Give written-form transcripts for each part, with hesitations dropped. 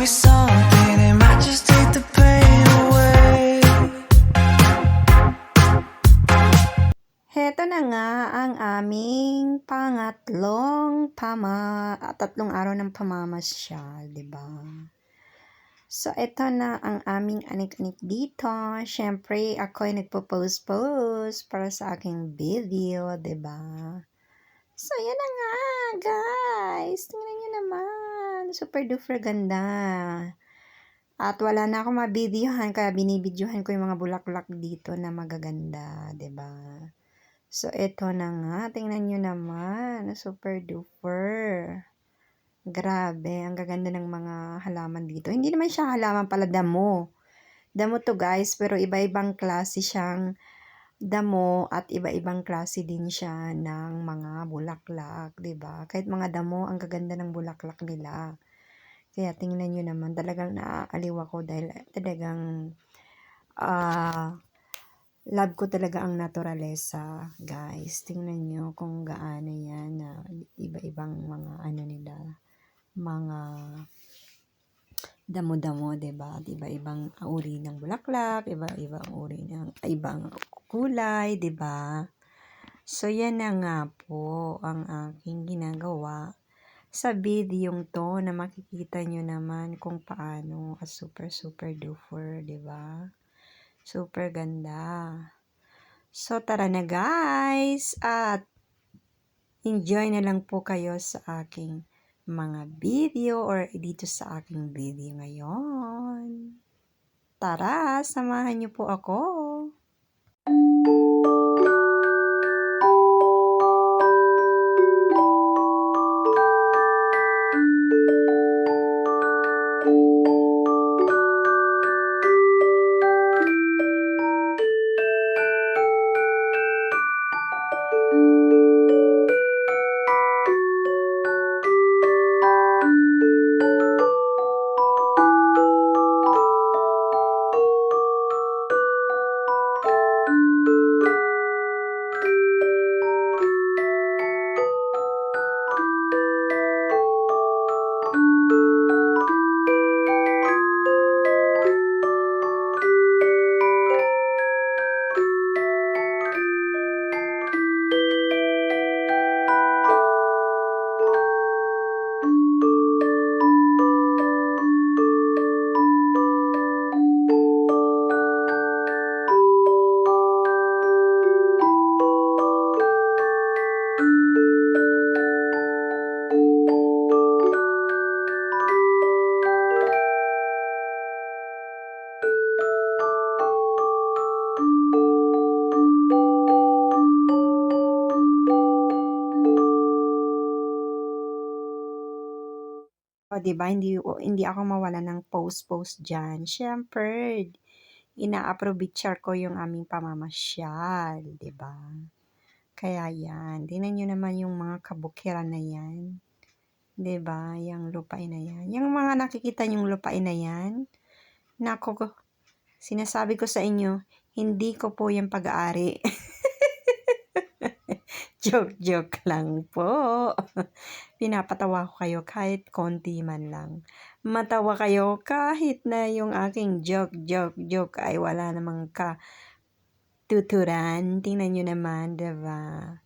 me something, it might just take the pain away. Heto na nga ang aming tatlong araw ng pamamasyal, 'di ba? So, ito na ang aming anik-anik dito. Syempre, ako'y nagpo-post para sa aking video, 'di ba? So, yan na nga, guys. Tingnan nyo naman. Super duper ganda. At wala na akong mabidyohan, kaya binibidyohan ko yung mga bulaklak dito na magaganda, 'di ba? So, ito na nga. Tingnan nyo naman. Super duper. Grabe. Ang gaganda ng mga halaman dito. Hindi naman siya halaman pala, damo. Damo to, guys. Pero iba-ibang klase siyang damo at iba-ibang klase din siya ng mga bulaklak. 'Di ba? Kahit mga damo, ang gaganda ng bulaklak nila. Kaya tingnan nyo naman. Talagang naaaliw ako dahil talagang love ko talaga ang naturalesa, guys. Tingnan nyo kung gaano yan na iba-ibang mga ano nila, mga damo-damo, 'di ba? Iba-ibang uri ng bulaklak, iba-ibang uri ng ibang kulay, 'di ba? So yan na nga po ang aking ginagawa sa videong to na makikita nyo naman kung paano super duper, 'di ba? Super ganda. So, tara na, guys, at enjoy na lang po kayo sa aking mga video or dito sa aking video ngayon. Tara, samahan niyo po ako. O, diba, hindi ako mawala ng post dyan. Siyempre, ina-approbitshare ko yung aming pamamasyal, diba? Kaya yan, tingnan nyo naman yung mga kabukiran na yan. Diba? Yung lupain na yan. Yung mga nakikita nyong lupain na yan, nako, sinasabi ko sa inyo, hindi ko po yung pag-aari. Joke lang po. Pinapatawa ko kayo kahit konti man lang. Matawa kayo kahit na yung aking joke ay wala namang tuturan. Tingnan nyo naman, diba?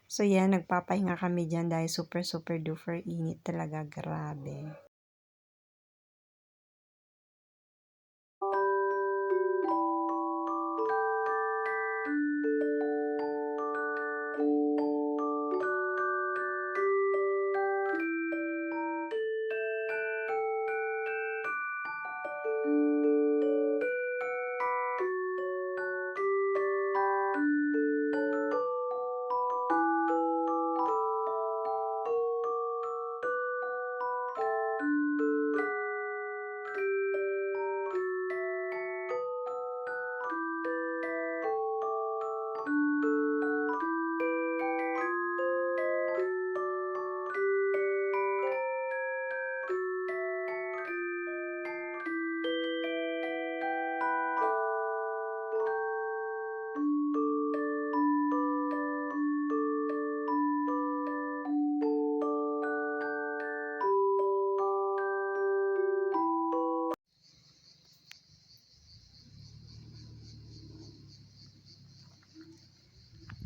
So yan, nagpapahinga kami dyan dahil super duper init talaga. Grabe.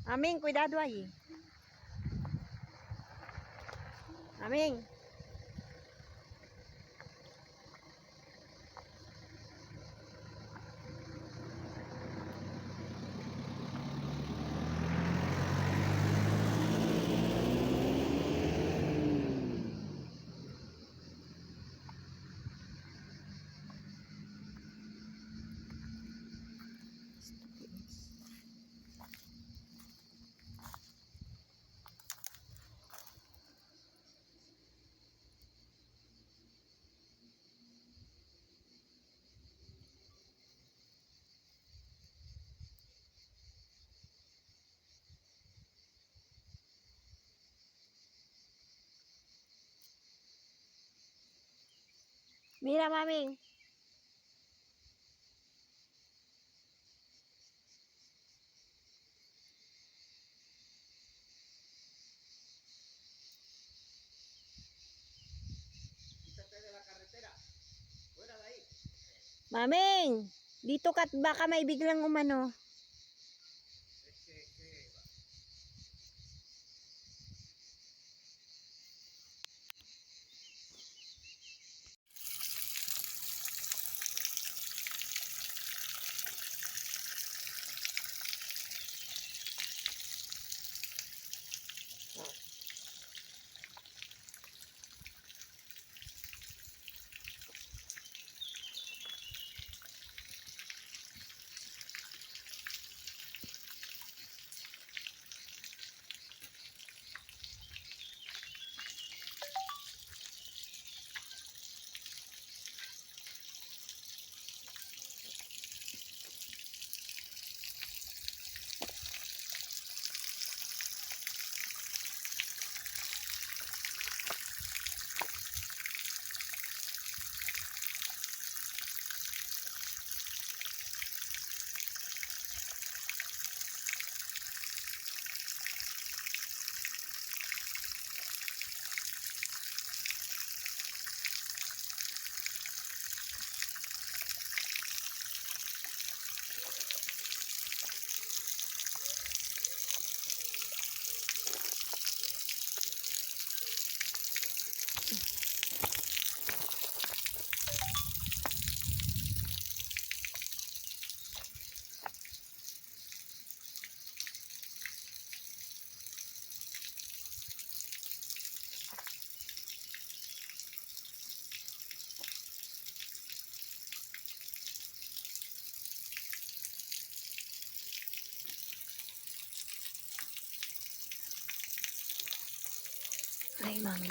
Aming, cuidado aí. Aming. Mira, maming. Maming, dito ka baka may biglang umano. Ay, mami.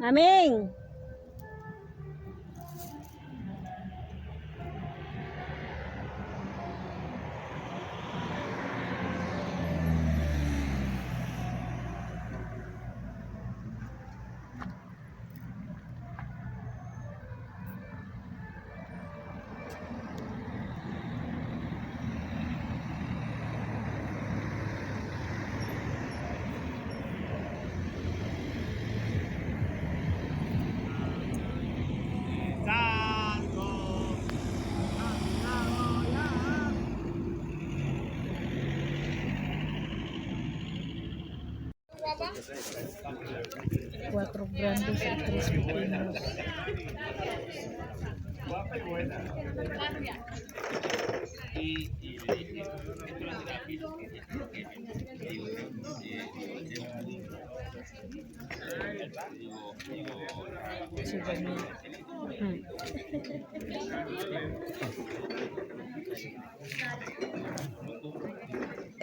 Aming! Cuatro grandes y tres pequeños.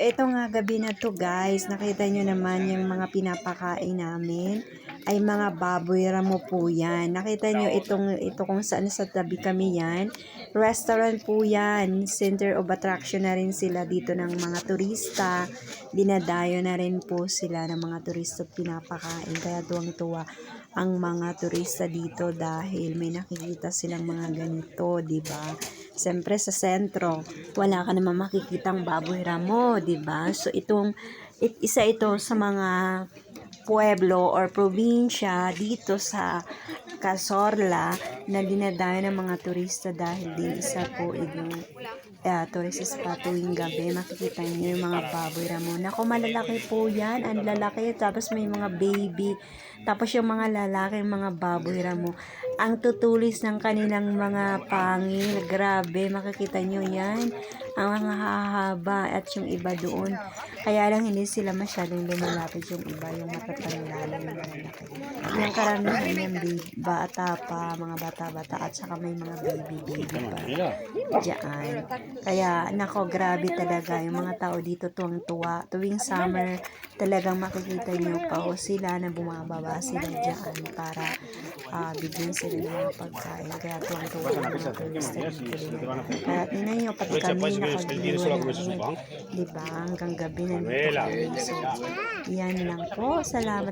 Ito nga gabi na to guys, nakita nyo naman yung mga pinapakain namin ay mga baboy ramo po yan. Nakita nyo ito kung saan sa tabi kami yan. Restaurant po yan. Center of attraction na rin sila dito ng mga turista. Dinadayo na rin po sila ng mga turista at pinapakain. Kaya tuwang-tuwa ang mga turista dito dahil may nakikita silang mga ganito, di ba? Siyempre sa sentro, wala ka naman makikitang baboy ramo, di ba? So isa ito sa mga pueblo or probinsya dito sa Cazorla na dinadayo ng mga turista dahil din isa po itong tourist spot tuwing gabi. Makikita niyo yung mga baboy ramo. Naku, malalaki po yan. Ang lalaki. Tapos may mga baby. Tapos yung mga lalaki, mga baboy ramo. Ang tutulis ng kanilang mga pangil. Grabe. Makikita niyo yan. Ang mga hahaba at yung iba doon. Kaya lang hindi sila masyadong lumalapit yung iba. Yung matatanglalan ng malalaki. Yung karamihan yung bata pa, mga bata-bata at saka may mga baby pa diyan. Kaya nako, grabe talaga yung mga tao dito tuwang-tuwa. Tuwing summer talagang makikita nyo pa o sila na bumababa sila diyan para bigyan sila ng mga pagkain. Kaya tuwang-tuwa yung mga turista dito. Kaya tingnan nyo, pati kami nakagiliwa namin. Diba? Hanggang gabi na dito kami. So, yan lang po. Salamat.